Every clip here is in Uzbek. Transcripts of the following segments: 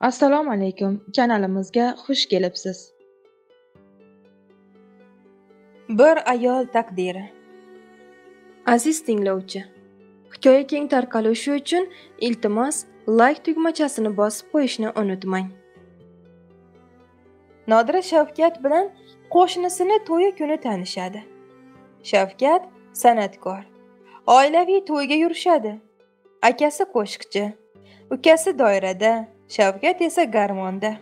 Assalomu alaykum, kanalimizga xush kelibsiz. Bir ayol taqdiri. Aziz tinglovchi, hikoya keng tarqalishi uchun iltimos like tugmachasini bosib qo'yishni unutmang. Nodira Shavkat bilan qo'shnisini to'yi kuni tanishadi. Shavkat san'atkor, oilaviy to'yga yurishadi. Akasi qo'shiqchi, ukasi doirada, Shavkat esa garmonda.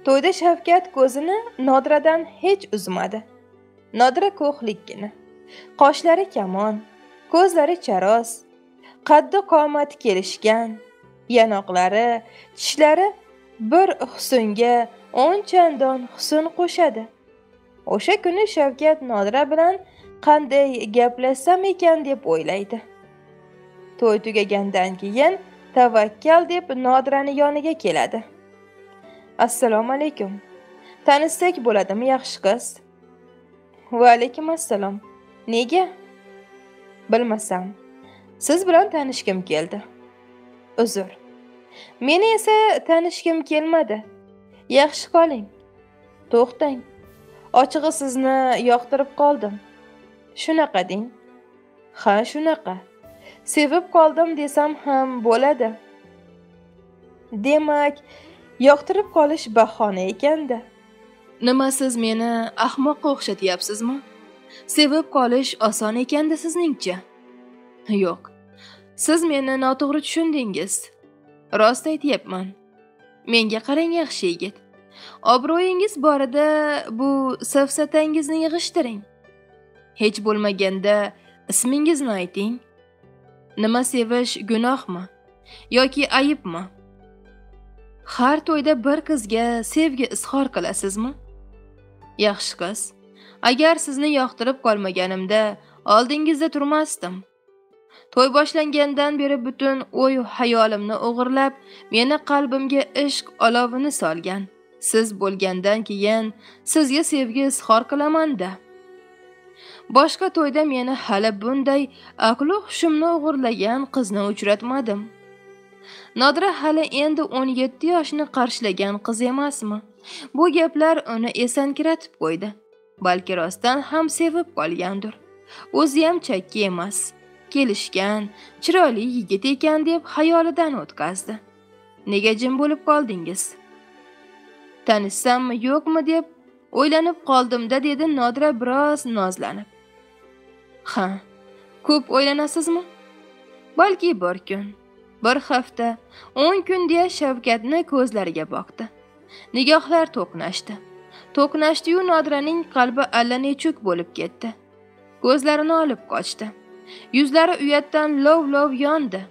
To'yda Shavkat ko'zini Nodiradan hech uzmadi. Nodira ko'hlikkina, qoshlari kamon, ko'zlari charos, qaddi qomati kelishgan, yanoqlari, tishlari bir husnga 10 chandon husn qo'shadi. O'sha kuni Shavkat Nodira bilan qanday gaplashsam ekan deb o'ylaydi. To'y tugagandan keyin Tavakkal deb Nodirani yoniga keladi. Assalomu alaykum. Tanishsak bo'ladimi, yaxshi qiz? Va alaykum assalom. Nega? Bilmasam. Siz bilan tanishkim keldi. Uzr. Meni esa tanishkim kelmadi. Yaxshi qoling. To'xtang. Ochig'i sizni yoqtirib qoldim. Shunaqa deng. Ha, shunaqa. Sevib qoldim desam ham bo'ladi. Demak, yoqtirib qolish bahona ekanda. Nima siz meni ahmoqqa o'xshatyapsizmi? Sevib qolish oson ekanda sizningcha. Yo'q. Siz meni noto'g'ri tushundingiz. Rost aytayapman. Menga qarang yaxshi yigit. Obro'yingiz borida bu safsatangizni yig'ishtiring. Hech bo'lmaganda ismingizni ayting. Nima sevish gunohmi yoki ayibmi? Har to'yda bir qizga sevgi izhor qilasizmi? Yaxshi qiz, agar sizni yoqtirib qolmaganimda oldingizda turmasdim. To'y boshlangandan beri butun o'y hayolimni o'g'irlab, meni qalbimga ishq olovini solgan. Siz bo'lgandan keyin sizga sevgi izhor qilaman-da. Boshqa to'yda meni hali bunday aql-u hushimni o'g'irlagan qizni uchratmadim. Nodira hali endi 17 yoshni qarshilagan qiz emasmi? Bu gaplar uni esankiratib qo'ydi. Balki rostdan ham sevib qolgandir. O'zi ham chakki emas. Kelishgan, chiroyli yigit ekan deb xayolidan o'tkazdi. Nega jim bo'lib qoldingiz? Tanishsammi, yo'qmi deb o'ylanib qoldim-da, dedi Nodira biroz nozlanib. Ha, ko'p o'ylanasizmi? Balki bir kun, bir hafta, 10 kun deya Shavkatni ko'zlariga boqdi. Nigohlar to'qnashdi. To'qnashdi-yu Nodiraning qalbi allanechuk bo'lib ketdi. Ko'zlarini olib qochdi. Yuzlari uyatdan lov-lov yondi.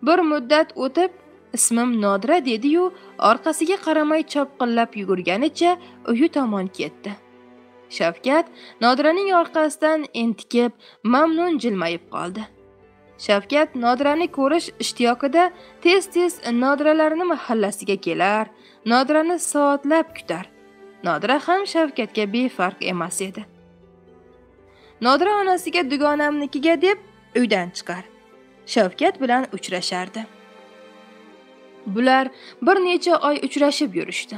Bir muddat o'tib, ismim Nodira dedi-yu, orqasiga qaramay chopqillab yugurganicha uyi tomon ketdi. Shavkat Nodiraning orqasidan entikib, mamnun jilmayib qoldi. Shavkat Nodirani ko'rish ishtiyoqida tez-tez Nodiralarning mahallasiga kelar, Nodirani soatlab kutar. Nodira ham Shavkatga befarq emas edi. Nodira onasiga dugonamnikiga deb uydan chiqar. Shavkat bilan uchrashardi. Bular bir necha oy uchrashib yurishdi.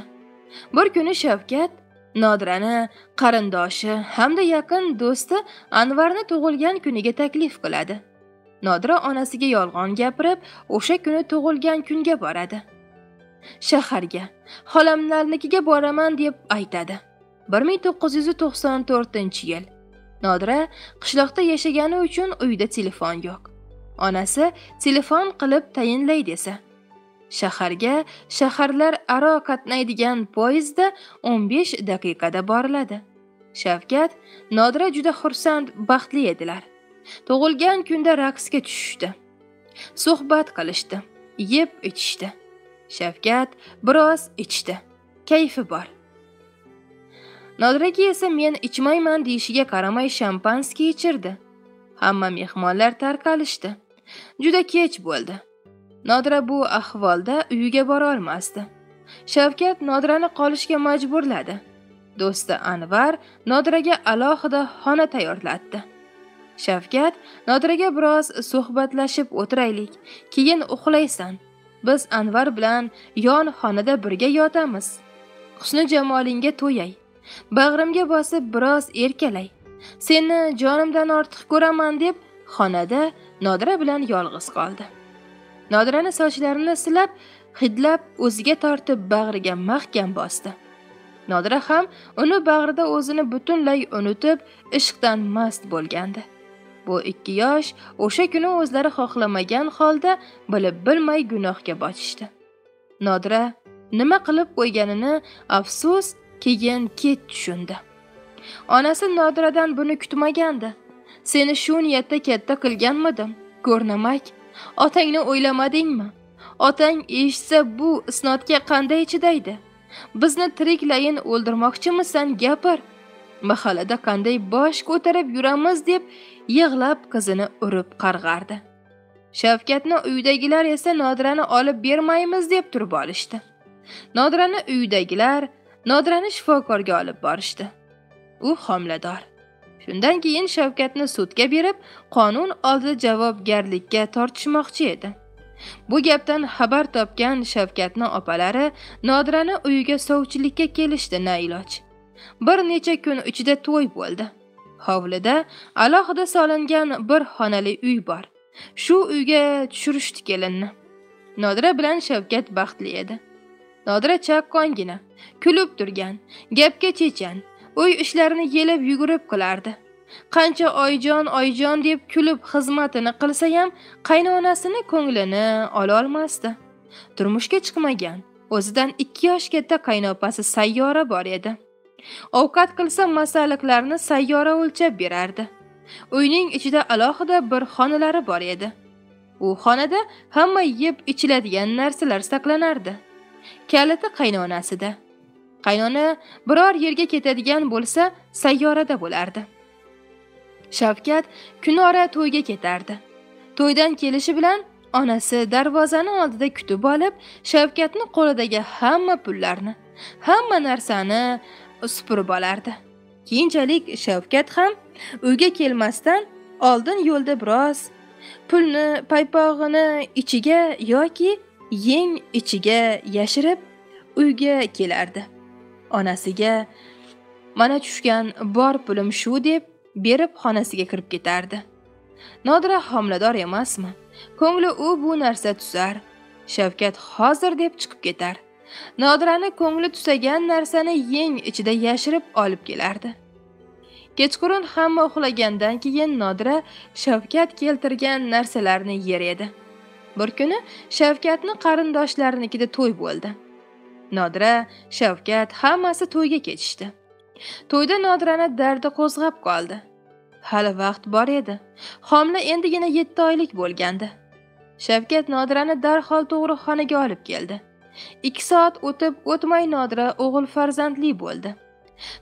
Bir kuni Shavkat Nodirani qarindoshi hamda yaqin do'sti Anvarni tug'ilgan kuniga taklif qiladi. Nodira onasiga yolg'on gapirib, o'sha kuni tug'ilgan kunga boradi. Shaharga, xolamlarnikiga boraman deb aytadi. 1994-yil. Nodira qishloqda yashagani uchun uyda telefon yo'q. Onasi telefon qilib tayinlay desa, shaharlar aro qatnaydigan poyezdda 15 daqiqada boriladi. Shavkat, Nodira juda xursand, baxtli edilar. Tug'ilgan kunda raqsga tushishdi. Suhbat qilishdi, yeb ichishdi. Shavkat biroz ichdi. Kayfi bor. Nodiraga esa men ichmayman deyishiga qaramay shampanskiy ichirdi. Hamma mehmonlar tarqalishdi. Juda kech bo'ldi. Nodira bu ahvolda uyiga bora olmasdi. Shavkat Nodirani qolishga majburladi. Do'sti Anvar Nodiraga alohida xona tayyorlatdi. Shavkat Nodiraga biroz suhbatlashib o'tiraylik, keyin uxlaysan. biz Anvar bilan yon xonada birga yotamiz. Husni jamolingga to'yay. Bag'rimga bosib biroz erkalay. Seni jonimdan ortiq ko'raman deb xonada Nodira bilan yolg'iz qoldi. Nodirani sochlarini silab, hidlab o'ziga tortib bag'riga mahkam bosdi. Nodira ham uni bag'rida o'zini butunlay unutib, ishqdan mast bo'lgandi. Bu ikki yosh o'sha kuni o'zlari xohlamagan holda bilib bilmay gunohga botishdi. Nodira nima qilib qo'yganini afsus keyin kech tushundi. Onasi Nodiradan buni kutmagandi. Seni shu niyatda katta qilganmidim? Ko'rnamak, otangni o'ylamadingmi? Otang eshitsa bu isnodga qanday chidaydi? Bizni tiriklayin o'ldirmoqchimisan, gapir. Mahallada qanday bosh ko'tarib yuramiz deb yig'lab qizini urib qarg'ardi. Shavkatni uydagilar esa Nodirani olib bermaymiz deb turib olishdi. Nodirani uydagilar Nodirani shifokorga olib borishdi. U homilador. Shundan keyin Shavkatni sudga berib, qonun oldida javobgarlikka tortishmoqchi edi. Bu gapdan xabar topgan Shavkatning opalari Nodirani uyiga sovchilikka kelishdi na iloj. Bir necha kun ichida to'y bo'ldi. Hovlida alohida solingan bir xonali uy bor. Shu uyga tushirishdi kelinni. Nodira bilan Shavkat baxtli edi. Nodira chaqqongina, kulib turgan, gapga chechan, uy ishlarini yelib yugurib qilardi. Qancha oyjon deb kulib xizmatini qilsa ham qaynonasini ko'nglini ola olmasdi. Turmushga chiqmagan, o'zidan 2 yosh katta qaynopasi Sayyora bor edi. Ovqat qilsa masalliqlarni Sayyora o'lchab berardi. Uyning ichida alohida bir xonalari bor edi. U xonada hamma yeb ichiladigan narsalar saqlanardi. Kaliti qaynonasida. Qaynona biror yerga ketadigan bo'lsa, Sayyorada bo'lardi. Shavkat kunora to'yga ketardi. To'ydan kelishi bilan onasi darvozani oldida kutib olib, Shavkatning qo'lidagi hamma pullarni, hamma narsani supurib olardi. Keyinchalik Shavkat ham uyga kelmasdan oldin yo'lda biroz pulni paypog'ini ichiga yoki yeng ichiga yashirib uyga kelardi. Onasiga mana tushgan bor pulim shu deb berib xonasiga kirib ketardi. Nodira homilador emasmi? Ko'ngli u bu narsa tuzar. Shavkat hozir deb chiqib ketar. Nodirani ko'ngli tusagan narsani yeng ichida yashirib olib kelardi. Kechqurun hamma uxlagandan keyin Nodira Shavkat keltirgan narsalarni yer edi. Bir kuni Shavkatning qarindoshlarinikida to'y bo'ldi. Nodira, Shavkat hammasi to'yga ketishdi. To'yda Nodirani dardi qo'zg'ab qoldi. Hali vaqt bor edi. Homila endigina 7 oylik bo'lgandi. Shavkat Nodirani darhol tug'ruqxonaga olib keldi. 2 soat o'tmay Nodira o'g'il farzandli bo'ldi.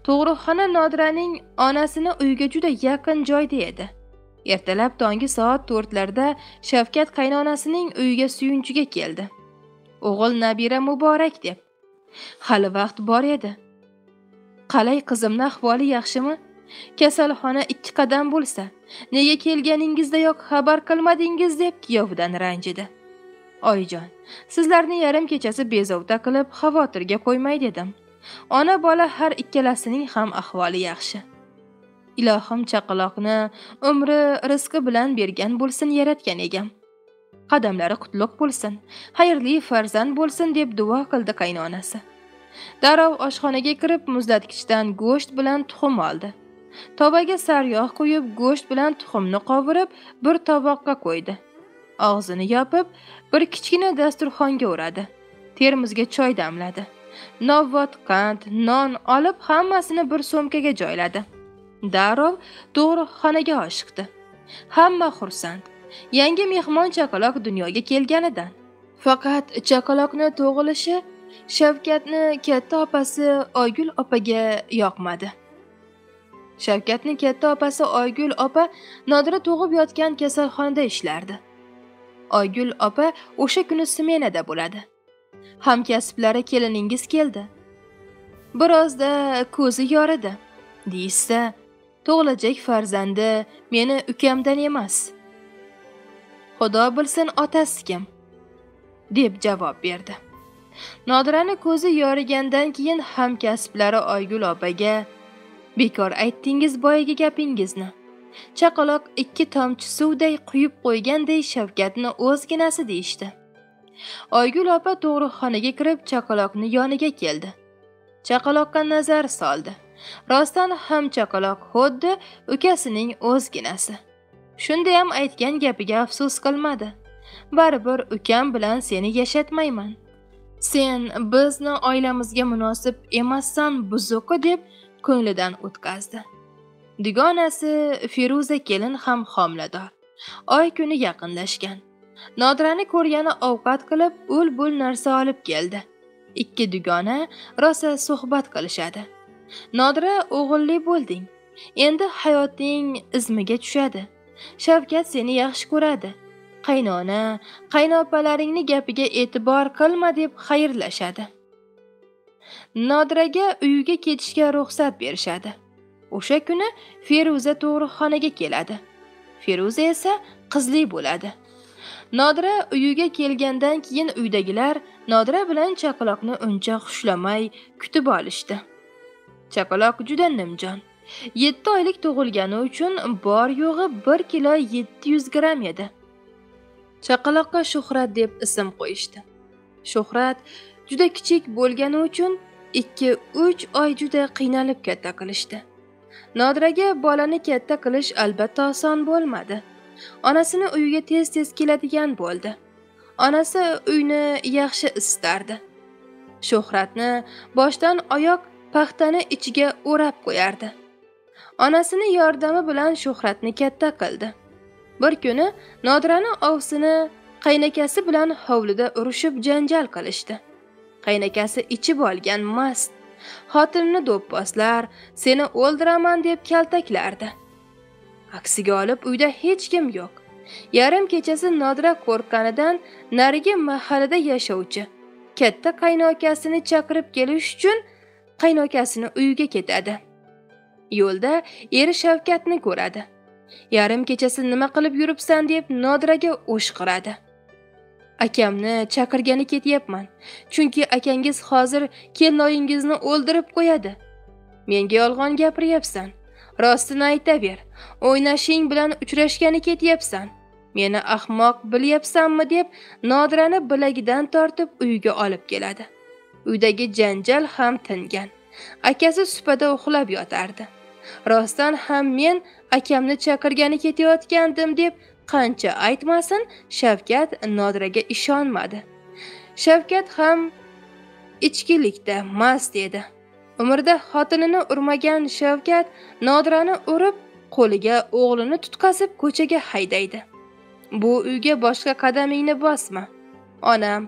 Tug'ruqxona Nodiraning onasini uyiga juda yaqin joyda edi. Ertalab tongi soat 4larda Shavkat qaynonasining uyiga suyunchiga keldi. O'g'il nabira muborak deb. Hali vaqt bor edi. Qalay qizimning ahvoli yaxshimi? Kasalxona 2 qadam bo'lsa, nega kelganingizdayoq xabar qilmadingiz deb kuyovidan ranjidi. Oyijon, sizlarni yarim kechasi bezovta qilib xavotirga qo'ymay dedim. Ona bola har ikkalasining ham ahvoli yaxshi. Ilohim chaqaloqni umri rizqi bilan bergan bo'lsin yaratgan egam. Qadamlari qutlug' bo'lsin, xayrli farzand bo'lsin deb duo qildi qaynonasi. Darrov oshxonaga kirib muzlatgichdan go'sht bilan tuxum oldi. Tovaga sariyog' qo'yib, go'sht bilan tuxumni qovurib, bir tovoqqa qo'ydi. Og'zini yopib, bir kichkina dasturxonga o'radi. Termosga choy damladi. Novvot, qand, non olib hammasini bir so'mkaga joyladi. Darrov tug'ruqxonaga oshiqdi. Hamma xursand. Yangi mehmon chaqaloq dunyoga kelganidan. Faqat chaqaloqni tug'ilishi Shavkatni katta opasi Oygul opaga yoqmadi. Shavkatning katta opasi Oygul opa Nodira tug'ib yotgan kasalxonada ishlardi. Oygul opa o'sha kuni smenada bo'ladi. Hamkasblari keliningiz keldi. Birozda ko'zi yoridi. Deysa, tug'ilajak farzandi meni ukamdan emas. Xudo bilsin otasi kim? deb javob berdi. Nodirani ko'zi yorigandan keyin hamkasblari Oygul opaga bekor aytdingiz boyagi gapingizni. Chaqaloq 2 tomchi suvday quyib qo'yganday Shavkatni o'zginasi deyishdi. Oygul opa tug'ruqxonaga kirib chaqaloqni yoniga keldi. Chaqaloqqa nazar soldi. Rostdan ham chaqaloq xuddi ukasining o'zginasi. Shunda ham aytgan gapiga afsus qilmadi. Baribir ukam bilan seni yashatmayman. Sen bizni oilamizga munosib emassan buzuqi deb ko'nglidan o'tkazdi. Dugonasi Feruza kelin ham homilador. Oy kuni yaqinlashgan. Nodirani ko'rgani ovqat qilib, ul-bul narsa olib keldi. 2 dugona rosa suhbat qilishadi. Nodira o'g'illi bo'lding. Endi hayoting izmiga tushadi. Shavkat seni yaxshi ko'radi. Qaynona, qaynopalaringni gapiga e'tibor qilma deb xayrlashadi. Nodiraga uyiga ketishga ruxsat berishadi. O'sha kuni Feruza tug'ruqxonaga keladi. Feruza esa qizli bo'ladi. Nodira uyiga kelgandan keyin uydagilar Nodira bilan chaqaloqni uncha xushlamay kutib olishdi. Chaqaloq juda nimjon. 7 oylik tug'ilgani uchun bor yo'g'i 1 kilo 700 gram edi. Chaqaloqqa Shuhrat deb ism qo'yishdi. Shuhrat juda kichik bo'lgani uchun 2-3 oy juda qiynalib katta qilishdi. Nodiraga bolani katta qilish albatta oson bo'lmadi. Onasini uyiga tez-tez keladigan bo'ldi. Onasi uyni yaxshi istardi. Shuhratni boshdan oyoq paxtani ichiga o'rab qo'yardi. Onasini yordami bilan Shuhratni katta qildi. Bir kuni Nodirani ovsini qaynakasi bilan hovlida urushib janjal qilishdi. Qaynakasi ichib olgan mast. Xotinini do'pposlar, seni o'ldiraman deb kaltaklardi. Aksiga olib uyda hech kim yo'q. Yarim kechasi Nodira qo'rqqanidan narigi mahallada yashovchi katta qaynokasini chaqirib kelish uchun qaynokasini uyiga ketadi. Yo'lda eri Shavkatni ko'radi. Yarim kechasi nima qilib yuribsan deb Nodiraga o'shqiradi. Akamni chaqirgani ketyapman. Chunki akangiz hozir kelinoyingizni o'ldirib qo'yadi. Menga yolg'on gapiryapsan. Rostini aytaver. O'ynashing bilan uchrashgani ketyapsan. Meni ahmoq bilyapsanmi deb Nodirani bilagidan tortib uyiga olib keladi. Uydagi janjal ham tingan. Akasi supada uxlab yotardi. Rostdan ham men akamni chaqirgani ketayotgandim deb qancha aytmasin, Shavkat Nodiraga ishonmadi. Shavkat ham ichkilikda mast edi. Umrida xotinini urmagan Shavkat Nodirani urib, qo'liga o'g'lini tutqazib ko'chaga haydaydi. Bu uyga boshqa qadamingni bosma. Onam,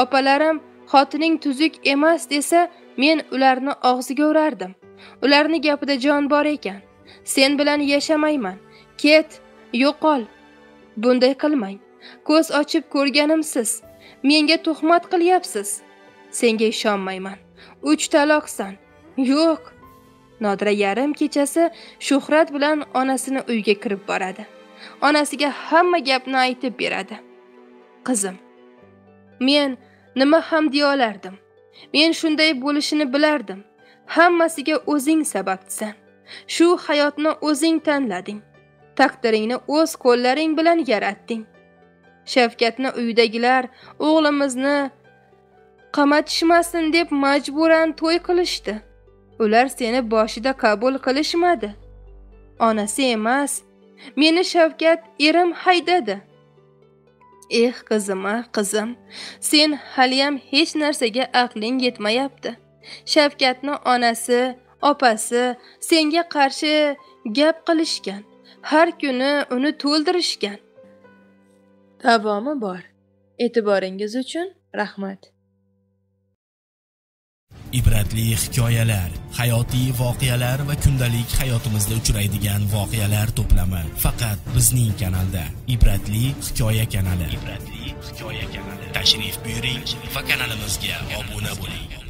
opalarim xotining tuzuk emas desa, men ularni og'ziga urardim. Ularni gapida jon bor ekan. Sen bilan yashamayman. Ket, yo'qol. Bunday qilmang. Ko'z ochib ko'rganimsiz. Menga tuhmat qilyapsiz. Senga ishonmayman. 3 taloqsan. Yo'q. Nodira yarim kechasi Shuhrat bilan onasini uyga kirib boradi. Onasiga hamma gapni aytib beradi. Qizim, men nima ham deya olardim? Men shunday bo'lishini bilardim. Hammasiga o'zing sababchisan. Shu hayotni o'zing tanlading. Taqdiringni o'z qo'llaring bilan yaratding. Shavkatni uydagilar o'g'limizni qamatishmasin deb majburan to'y qilishdi. Ular seni boshida qabul qilishmadi. Onasi emas, meni Shavkat erim haydadi. Qizim, qizim, sen haliyam hech narsaga aqling yetmayapti. Shavkatni onasi, opasi senga qarshi gap qilishgan. Har kuni uni to'ldirishgan. Davomi bor. E'tiboringiz uchun rahmat. Ibratli hikoyalar, hayotiy voqealar va kundalik hayotimizda uchraydigan voqealar to'plami faqat bizning kanalda. Ibratli hikoya kanali. Tashrif buyuring va kanalimizga obuna bo'ling.